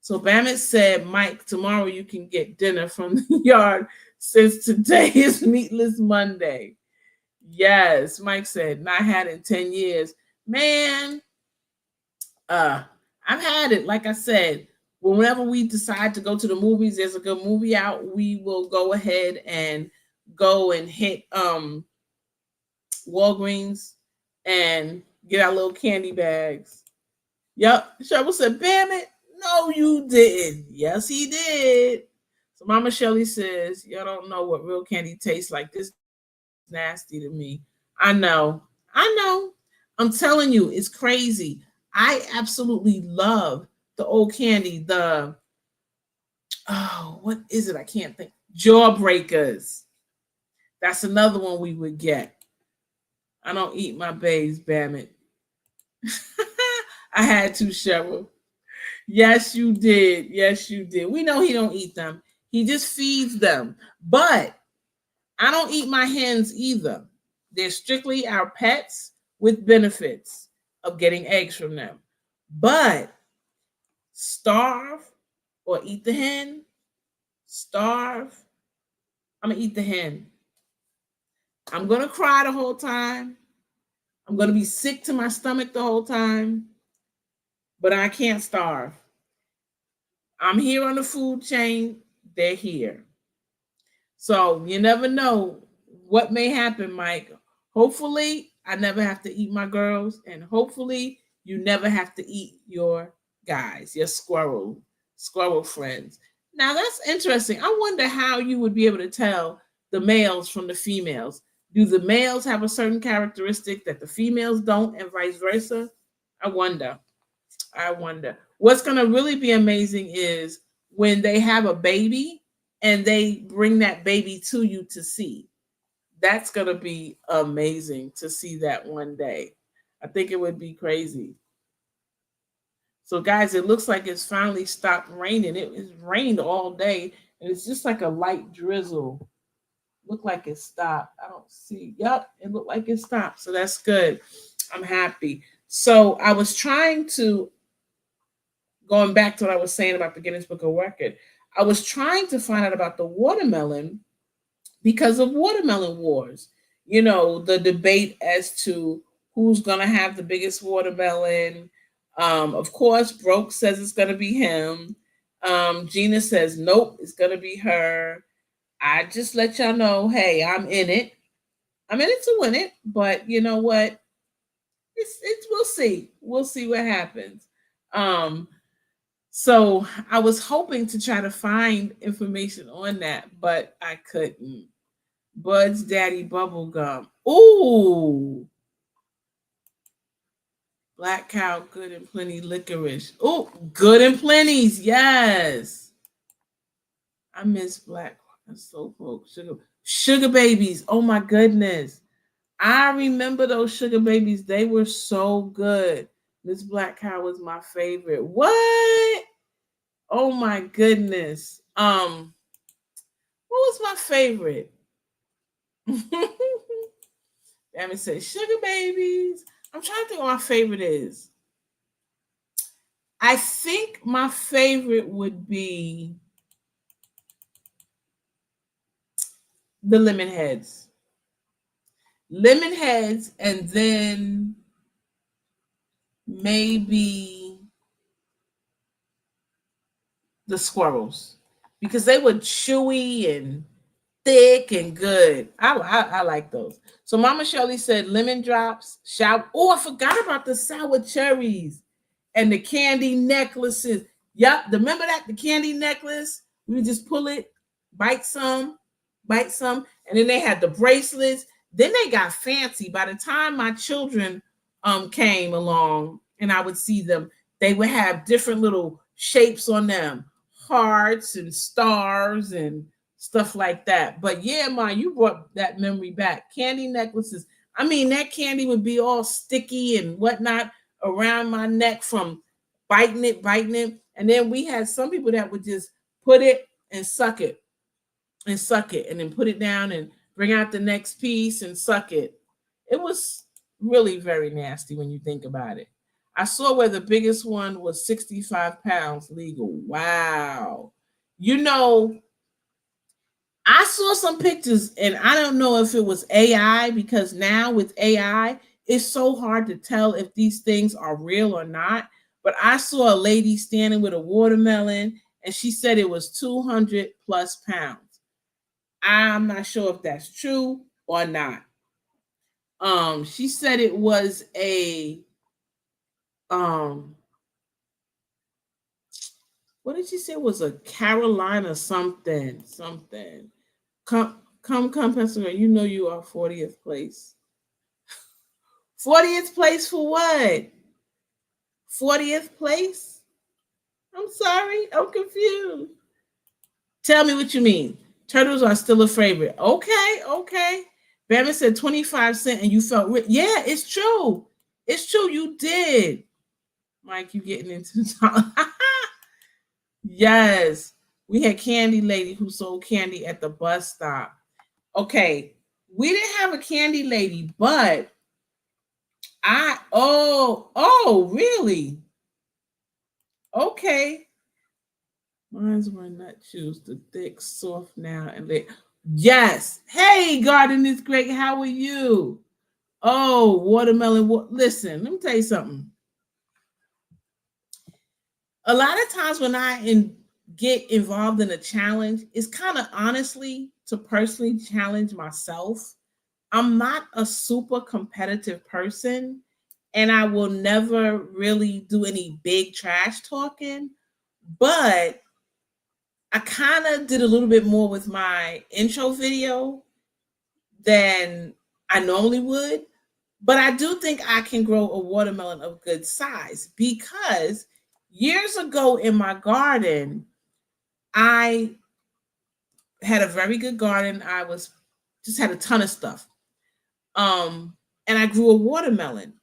So Bamit said, Mike, tomorrow you can get dinner from the yard since today is Meatless Monday. Yes, Mike said, not had in 10 years. Man, I've had it. Like I said, whenever we decide to go to the movies, there's a good movie out, we will go ahead and go and hit Walgreens and get our little candy bags. Yep. Cheryl said, "Bam it." No, you didn't. Yes, he did. So Mama Shelly says, y'all don't know what real candy tastes like. This is nasty to me. I know. I'm telling you, it's crazy. I absolutely love the old candy. What is it? I can't think. Jawbreakers. That's another one we would get. I don't eat my babes, damn it. I had to, Cheryl. Yes, you did. Yes, you did. We know he don't eat them. He just feeds them. But I don't eat my hens either. They're strictly our pets with benefits of getting eggs from them. But starve or eat the hen, starve, I'm going to eat the hen. I'm going to cry the whole time. I'm going to be sick to my stomach the whole time. But I can't starve. I'm here on the food chain. They're here. So you never know what may happen, Mike. Hopefully, I never have to eat my girls. And hopefully, you never have to eat your guys, your squirrel friends. Now, that's interesting. I wonder how you would be able to tell the males from the females. Do the males have a certain characteristic that the females don't and vice versa? I wonder. What's going to really be amazing is when they have a baby and they bring that baby to you to see. That's going to be amazing to see that one day. I think it would be crazy. So, guys, it looks like it's finally stopped raining. It's rained all day, and it's just like a light drizzle. Look like it stopped. I don't see. Yep, it looked like it stopped. So that's good. I'm happy. So I was trying to, going back to what I was saying about the Guinness Book of Record, I was trying to find out about the watermelon because of watermelon wars. You know, the debate as to who's going to have the biggest watermelon. Of course, Broke says it's going to be him. Gina says, nope, it's going to be her. I just let y'all know, hey, I'm in it. I'm in it to win it, but you know what? It's we'll see. We'll see what happens. Um, so I was hoping to try to find information on that, but I couldn't. Bud's Daddy Bubblegum. Ooh. Black Cow, Good and Plenty Licorice. Ooh, Good and Plenty's. Yes. I miss Black Soul Folk. Sugar Babies. Oh my goodness. I remember those Sugar Babies. They were so good. Miss Black Cow was my favorite. What? Oh my goodness. What was my favorite? Damn it, say Sugar Babies. I'm trying to think what my favorite is. I think my favorite would be the Lemon Heads. Lemon Heads, and then maybe the Squirrels, because they were chewy and thick and good. I like those. So Mama Shirley said lemon drops. Oh, I forgot about the sour cherries and the candy necklaces. Yep, remember that, the candy necklace? We would just pull it, bite some, and then they had the bracelets. Then they got fancy. By the time my children came along and I would see them, they would have different little shapes on them, hearts and stars and stuff like that. But yeah, Ma, you brought that memory back. Candy necklaces. I mean, that candy would be all sticky and whatnot around my neck from biting it. And then we had some people that would just put it and suck it and then put it down and bring out the next piece and suck it. It was really very nasty when you think about it. I saw where the biggest one was 65 pounds legal. Wow. You know, I saw some pictures and I don't know if it was AI, because now with AI, it's so hard to tell if these things are real or not. But I saw a lady standing with a watermelon and she said it was 200 plus pounds. I'm not sure if that's true or not. She said it was a what did she say? It was a Carolina something. Come, Pennsylvania. You know you are 40th place. 40th place for what? 40th place? I'm sorry. I'm confused. Tell me what you mean. Turtles are still a favorite. Okay. Bama said 25 cents and you felt yeah, it's true. It's true. You did. Mike, you getting into the Yes. We had Candy Lady who sold candy at the bus stop. Okay. We didn't have a candy lady, but really? Okay. Mine's were nut chews, the thick, soft now, and they. Yes. Hey, Garden is great. How are you? Oh, watermelon. Listen, let me tell you something. A lot of times when I get involved in a challenge, it's kind of honestly to personally challenge myself. I'm not a super competitive person, and I will never really do any big trash talking, but I kind of did a little bit more with my intro video than I normally would. But I do think I can grow a watermelon of good size, because years ago in my garden, I had a very good garden. I was just had a ton of stuff. And I grew a watermelon.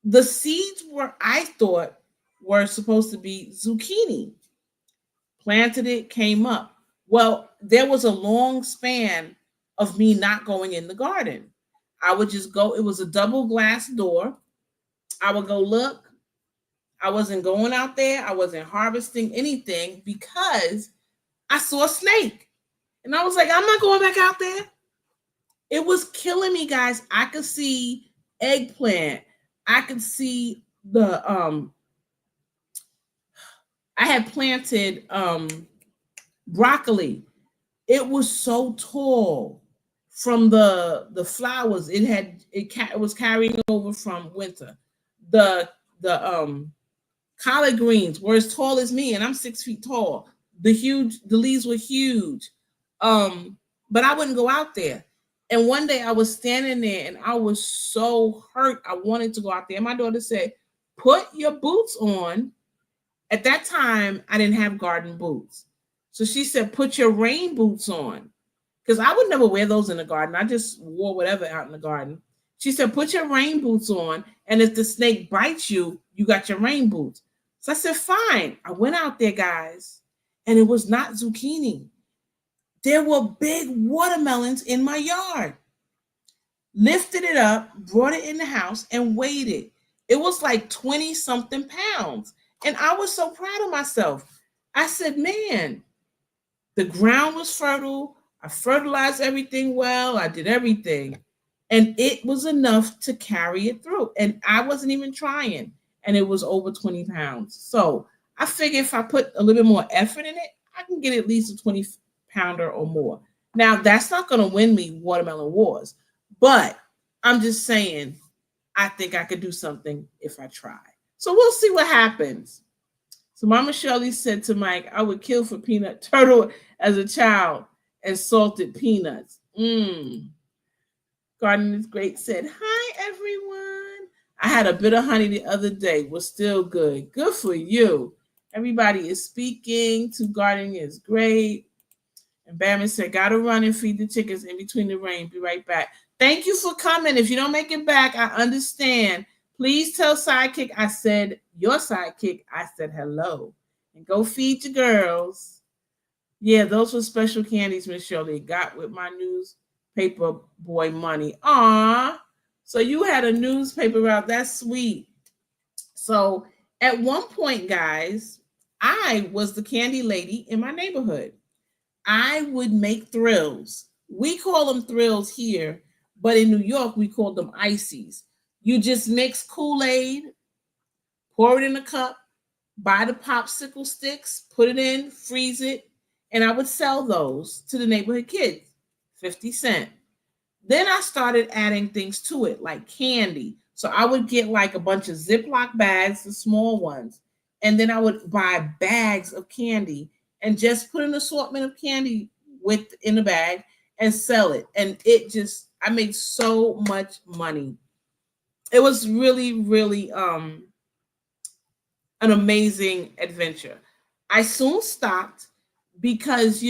The seeds were, I thought, were supposed to be zucchini. Planted it, came up. Well, there was a long span of me not going in the garden. I would just go, it was a double glass door. I would go look. I wasn't going out there. I wasn't harvesting anything because I saw a snake. And I was like, I'm not going back out there. It was killing me, guys. I could see eggplant. I could see the I had planted broccoli. It was so tall from the flowers. It was carrying over from winter. The collard greens were as tall as me, and I'm 6 feet tall. The leaves were huge. But I wouldn't go out there. And one day I was standing there and I was so hurt. I wanted to go out there. And my daughter said, put your boots on. At that time, I didn't have garden boots. So she said, put your rain boots on. Because I would never wear those in the garden. I just wore whatever out in the garden. She said, put your rain boots on. And if the snake bites you, you got your rain boots. So I said, fine. I went out there, guys. And it was not zucchini. There were big watermelons in my yard. Lifted it up, brought it in the house, and weighed it. It was like 20 something pounds. And I was so proud of myself. I said, man, the ground was fertile. I fertilized everything well. I did everything. And it was enough to carry it through. And I wasn't even trying. And it was over 20 pounds. So I figure if I put a little bit more effort in it, I can get at least a 20-pounder or more. Now, that's not going to win me watermelon wars. But I'm just saying, I think I could do something if I try. So we'll see what happens. So Mama Shirley said to Mike, I would kill for peanut turtle as a child and salted peanuts. Garden is Great said, hi, everyone. I had a bit of honey the other day. Was still good. Good for you. Everybody is speaking to Gardening is Great. And Bama said, gotta run and feed the chickens in between the rain. Be right back. Thank you for coming. If you don't make it back, I understand. Please tell Sidekick I said, your Sidekick, I said hello. And go feed your girls. Yeah, those were special candies, Miss Shirley. Got with my newspaper boy money. Aw. So you had a newspaper route. That's sweet. So at one point, guys, I was the candy lady in my neighborhood. I would make thrills. We call them thrills here, but in New York, we call them ices. You just mix Kool-Aid, pour it in a cup, buy the popsicle sticks, put it in, freeze it, and I would sell those to the neighborhood kids, 50 cents. Then I started adding things to it, like candy. So I would get like a bunch of Ziploc bags, the small ones, and then I would buy bags of candy and just put an assortment of candy in the bag and sell it. And I made so much money. It was really, really an amazing adventure. I soon stopped because,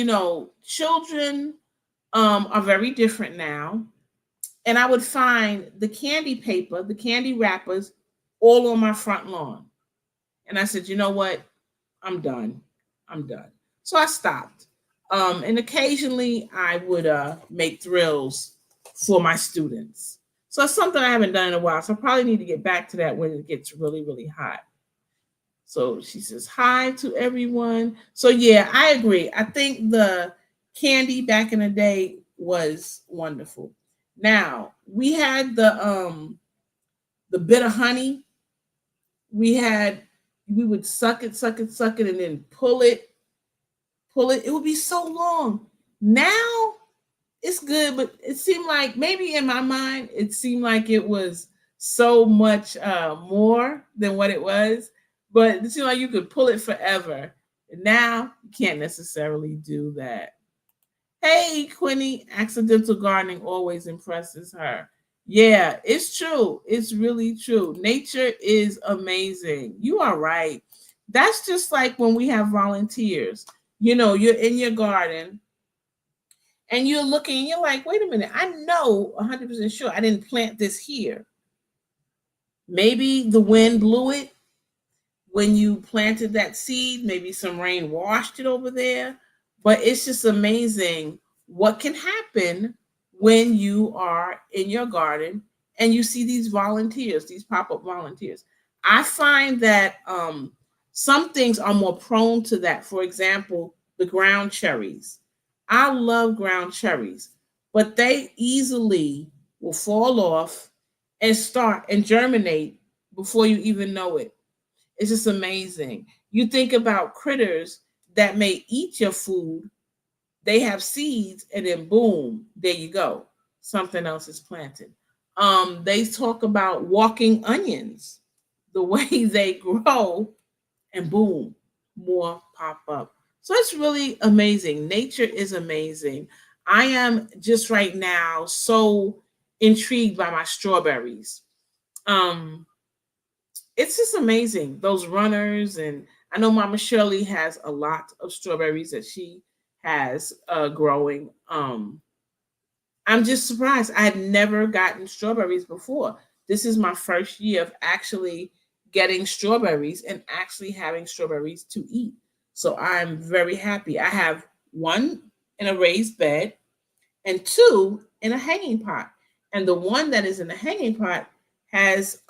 children are very different now. And I would find the candy paper, the candy wrappers, all on my front lawn. And I said, you know what? I'm done. So I stopped. And occasionally I would make thrills for my students. So it's something I haven't done in a while. So I probably need to get back to that when it gets really, really hot. So she says, hi to everyone. So yeah, I agree. I think the candy back in the day was wonderful. Now, we had the bit of honey. We would suck it, and then pull it. It would be so long. Now, it's good, but it seemed like, maybe in my mind, it seemed like it was so much more than what it was. But it seemed like you could pull it forever. And now, you can't necessarily do that. Hey, Quinny, accidental gardening always impresses her. Yeah, it's true. It's really true. Nature is amazing. You are right. That's just like when we have volunteers. You're in your garden and you're looking and you're like, wait a minute, I know 100% sure I didn't plant this here. Maybe the wind blew it. when you planted that seed, maybe some rain washed it over there. But it's just amazing what can happen when you are in your garden and you see these volunteers, these pop-up volunteers. I find that some things are more prone to that. For example, the ground cherries. I love ground cherries, but they easily will fall off and start and germinate before you even know it. It's just amazing. You think about critters that may eat your food, they have seeds, and then boom, there you go. Something else is planted. They talk about walking onions, the way they grow, and boom, more pop up. So it's really amazing. Nature is amazing. I am just right now so intrigued by my strawberries. Um, it's just amazing. Those runners, and I know Mama Shirley has a lot of strawberries that she has growing. I'm just surprised. I had never gotten strawberries before. This is my first year of actually getting strawberries and actually having strawberries to eat. So I'm very happy. I have one in a raised bed and two in a hanging pot. And the one that is in the hanging pot has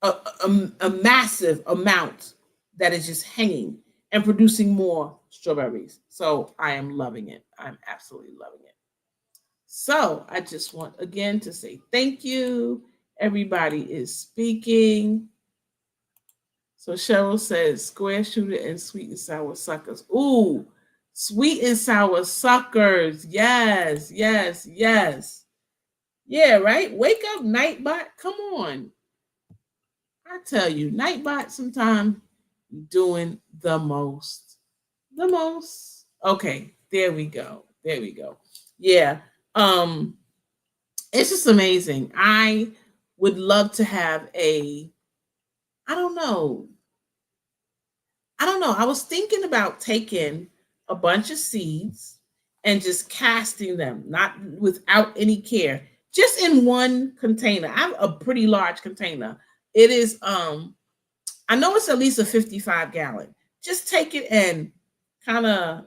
a, a massive amount that is just hanging and producing more strawberries. So I am loving it. I'm absolutely loving it. So I just want again to say thank you. Everybody is speaking. So Cheryl says square shooter and sweet and sour suckers. Ooh, sweet and sour suckers. Yes, yes, yes. Yeah, right? Wake up, Nightbot. Come on. I tell you, Nightbot sometimes doing the most. The most. Okay, there we go. There we go. Yeah. Um, it's just amazing. I would love to have I don't know. I don't know. I was thinking about taking a bunch of seeds and just casting them, not without any care, just in one container. I have a pretty large container. It is I know it's at least a 55 gallon. Just take it and kind of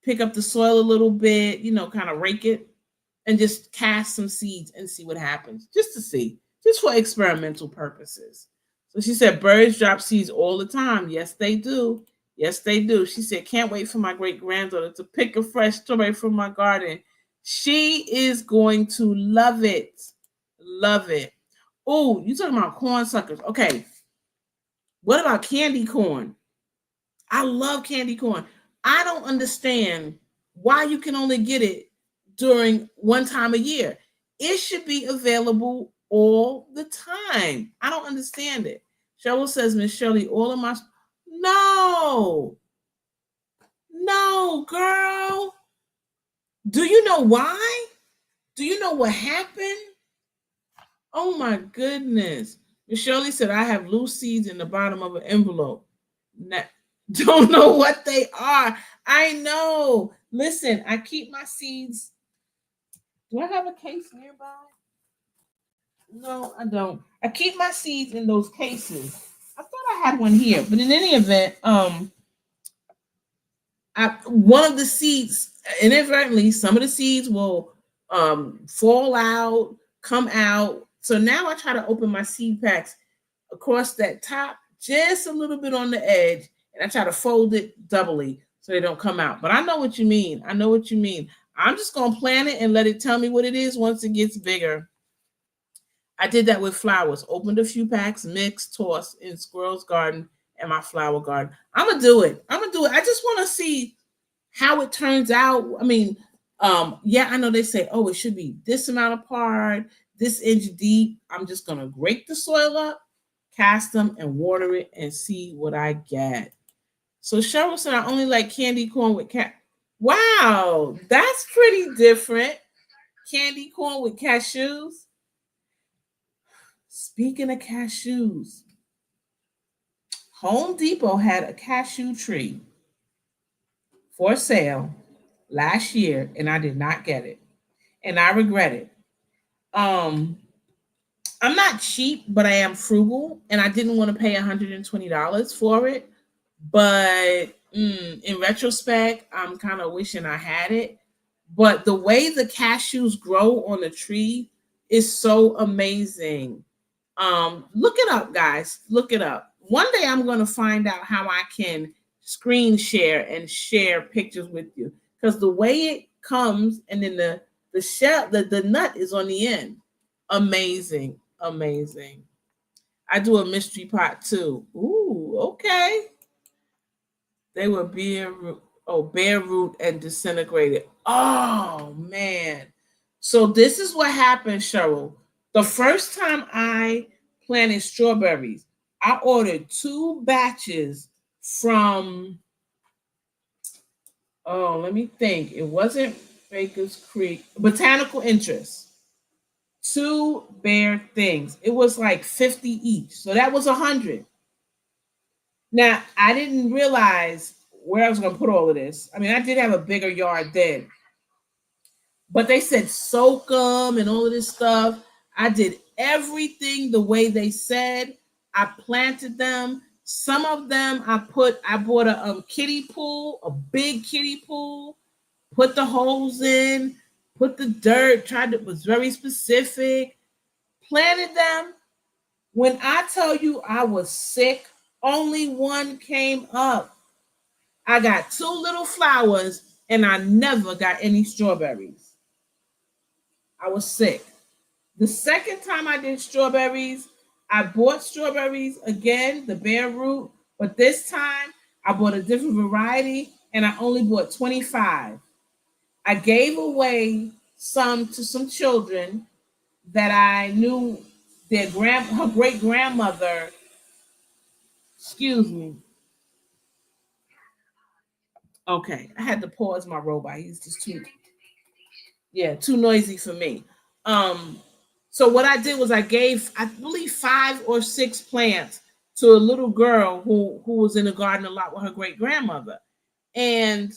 pick up the soil a little bit, kind of rake it and just cast some seeds and see what happens, just to see, just for experimental purposes. So she said, birds drop seeds all the time. Yes, they do. Yes, they do. She said, can't wait for my great granddaughter to pick a fresh strawberry from my garden. She is going to love it. Love it. Oh, you talking about corn suckers. Okay. What about candy corn? I love candy corn. I don't understand why you can only get it during one time a year. It should be available all the time. I don't understand it. Cheryl says, Miss Shirley, all of my no, no, girl. Do you know why? Do you know what happened? Oh my goodness. Miss Shirley said, I have loose seeds in the bottom of an envelope. Don't know what they are. I know. Listen, I keep my seeds. Do I have a case nearby? No, I don't. I keep my seeds in those cases. I thought I had one here, but in any event, one of the seeds, inadvertently, some of the seeds will fall out, come out. So now I try to open my seed packs across that top, just a little bit on the edge, and I try to fold it doubly so they don't come out. But I know what you mean. I know what you mean. I'm just gonna plant it and let it tell me what it is once it gets bigger. I did that with flowers. Opened a few packs, mixed, tossed in Squirrel's garden and my flower garden. I'm gonna do it. I'm gonna do it. I just want to see how it turns out. I mean, yeah, I know they say, oh, it should be this amount apart, this inch deep. I'm just gonna rake the soil up, cast them, and water it and see what I get. So Cheryl said, I only like candy corn with cat. Wow, that's pretty different. Candy corn with cashews. Speaking of cashews, Home Depot had a cashew tree for sale last year, and I did not get it, and I regret it. Um, I'm not cheap, but I am frugal, and I didn't want to pay $120 for it. But in retrospect, I'm kind of wishing I had it. But the way the cashews grow on the tree is so amazing. Look it up, guys. Look it up. One day I'm going to find out how I can screen share and share pictures with you, because the way it comes and then the shell, the nut is on the end. Amazing, amazing. I do a mystery pot too. Ooh, okay. They were bare root and disintegrated. Oh man. So this is what happened, Cheryl. The first time I planted strawberries, I ordered 2 batches from, oh, let me think. It wasn't Baker's Creek, Botanical Interest. 2 bare things. It was like 50 each. So that was 100. Now, I didn't realize where I was going to put all of this. I mean, I did have a bigger yard then, but they said soak them and all of this stuff. I did everything the way they said. I planted them. Some of them I bought a kiddie pool, a big kiddie pool, put the holes in, put the dirt, was very specific, planted them. When I tell you I was sick, only one came up. I got 2 little flowers and I never got any strawberries. I was sick. The second time I did strawberries, I bought strawberries again, the bare root, but this time I bought a different variety and I only bought 25. I gave away some to some children that I knew her great grandmother, excuse me. Okay, I had to pause my robot. He's just too noisy for me. Um, so what I did was I gave, I believe, 5 or 6 plants to a little girl who was in the garden a lot with her great grandmother, and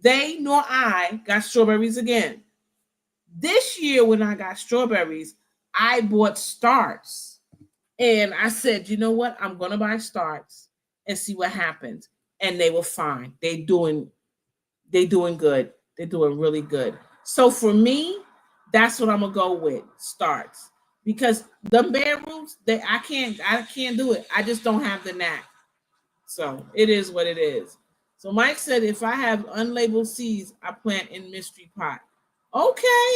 they nor I got strawberries again. This year, when I got strawberries, I bought starts, and I said, you know what, I'm gonna buy starts and see what happens. And they were fine. They doing good. They're doing really good. So for me, that's what I'm gonna go with. Starts. Because the bare roots, I can't do it. I just don't have the knack. So it is what it is. So Mike said if I have unlabeled seeds, I plant in mystery pot. Okay,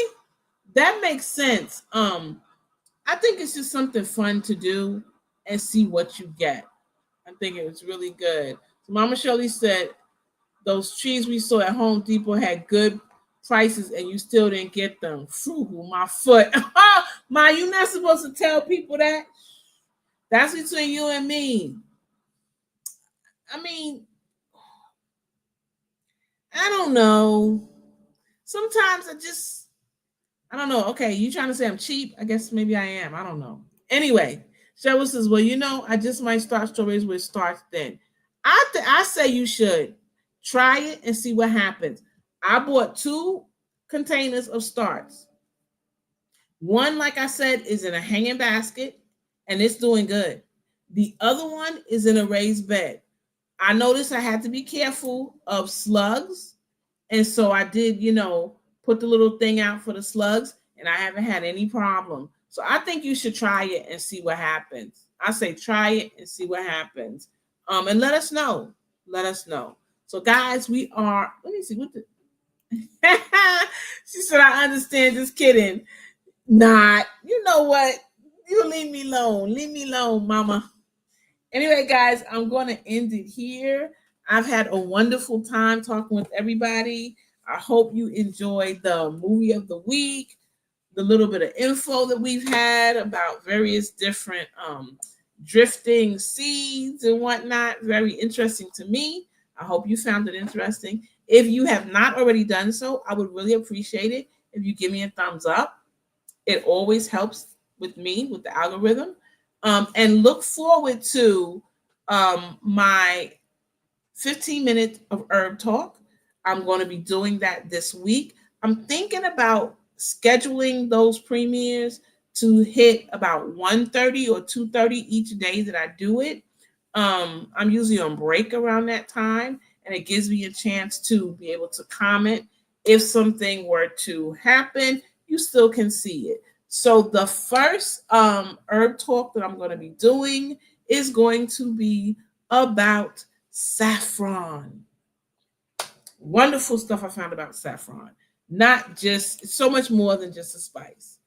that makes sense. I think it's just something fun to do and see what you get. I think it was really good. So Mama Shirley said those trees we saw at Home Depot had good prices and you still didn't get them. Frugal, my foot. Ma, you're not supposed to tell people that. That's between you and me. I mean, I don't know. Sometimes I don't know. Okay, you trying to say I'm cheap? I guess maybe I am. I don't know. Anyway, Cheryl says, well, I just might start strawberries with starch then. I say you should. Try it and see what happens. I bought 2 containers of starts. One, like I said, is in a hanging basket and it's doing good. The other one is in a raised bed. I noticed I had to be careful of slugs. And so I did, put the little thing out for the slugs and I haven't had any problem. So I think you should try it and see what happens. I say try it and see what happens. And let us know. Let us know. So guys, let me see what the she said, I understand, just kidding. Not, you know what? You leave me alone. Leave me alone, mama. Anyway, guys, I'm going to end it here. I've had a wonderful time talking with everybody. I hope you enjoyed the movie of the week, the little bit of info that we've had about various different drifting seeds and whatnot. Very interesting to me. I hope you found it interesting. If you have not already done so, I would really appreciate it if you give me a thumbs up. It always helps with me, with the algorithm. And look forward to my 15 minutes of herb talk. I'm going to be doing that this week. I'm thinking about scheduling those premieres to hit about 1:30 or 2:30 each day that I do it. I'm usually on break around that time, and it gives me a chance to be able to comment. If something were to happen, you still can see it. So the first herb talk that I'm going to be doing is going to be about saffron. Wonderful stuff I found about saffron. Not just, so much more than just a spice.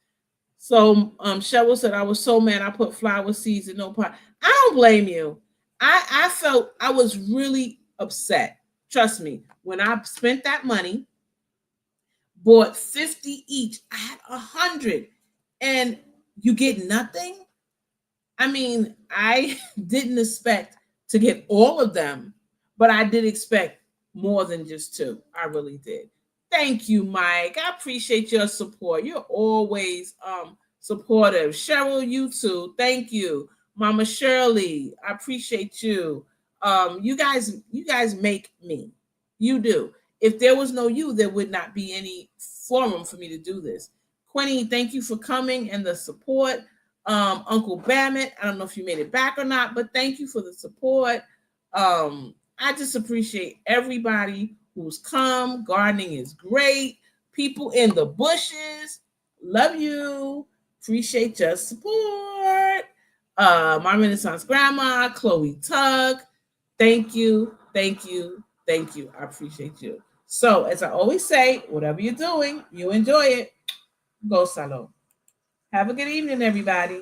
So Cheryl said, I was so mad I put flower seeds in no pot. I don't blame you. I felt I was really upset. Trust me, when I spent that money, bought 50 each, I had 100, and you get nothing. I mean, I didn't expect to get all of them, but I did expect more than just two. I really did. Thank you, Mike. I appreciate your support. You're always supportive. Cheryl, you too. Thank you. Mama Shirley, I appreciate you. You guys make me. You do. If there was no you, there would not be any forum for me to do this. Quinny, thank you for coming and the support. Uncle Bammett, I don't know if you made it back or not, but thank you for the support. I just appreciate everybody who's come. Gardening is great. People in the bushes, love you. Appreciate your support. My Renaissance Grandma, Chloe Tug, thank you, thank you, thank you. I appreciate you. So, as I always say, whatever you're doing, you enjoy it. Go salon. Have a good evening, everybody.